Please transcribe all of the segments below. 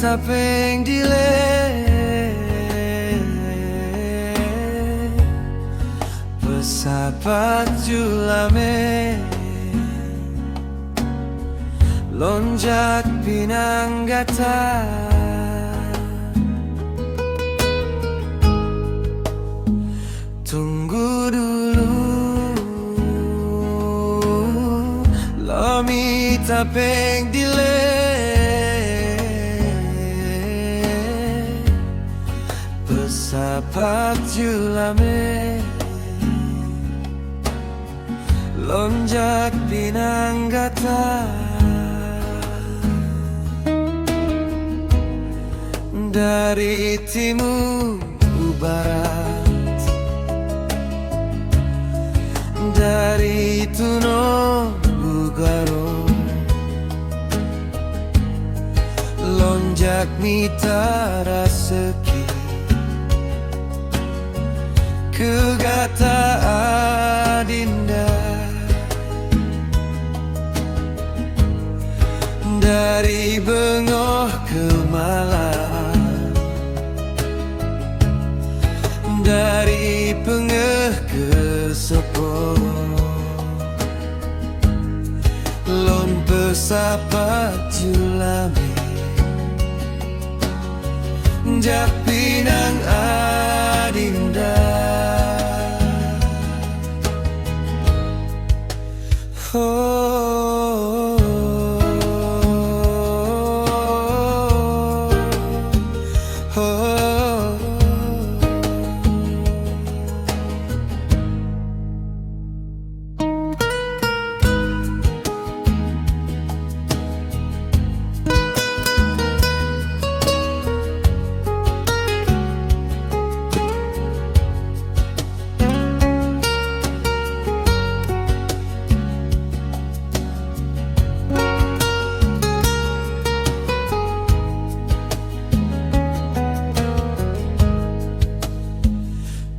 tapeng dile Pesapat julame Lonjak pinanggata Tunggu dulu Lomi tapeng dile Pesapat julame Lonjak pinanggata Dari timur barat Dari Tuno Bugaro Lonjak mitara seki Kegata adinda Dari Bengoh ke Malang Dari Pengeh ke Sepol Lon pesapat julami Jak pinang adinda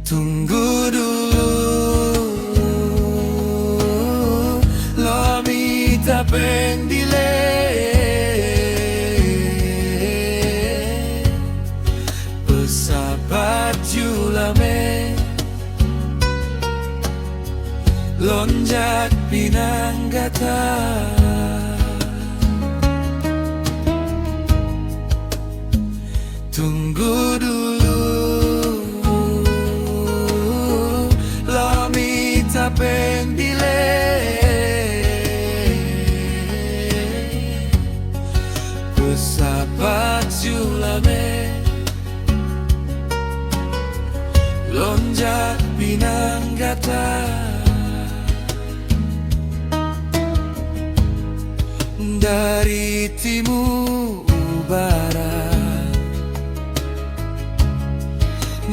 Tunggu dulu Lomi tapeng dile Pesapat julame Lonjak pinanggata Tunggu dulu Lomi tapeng dile Pesapat julame Lonjak pinanggata Dari timur barat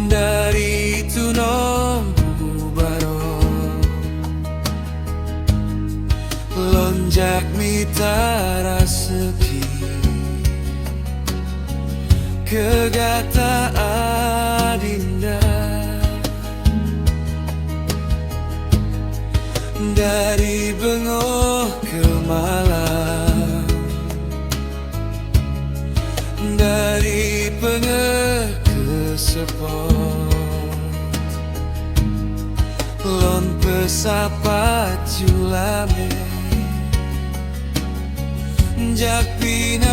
Dari Tunom Baro Lonjak mitara seki Kegata adinda Dari Bengoh ke Malang Dari Pengeh ke Sepol Lon pesapat julame Jak pinang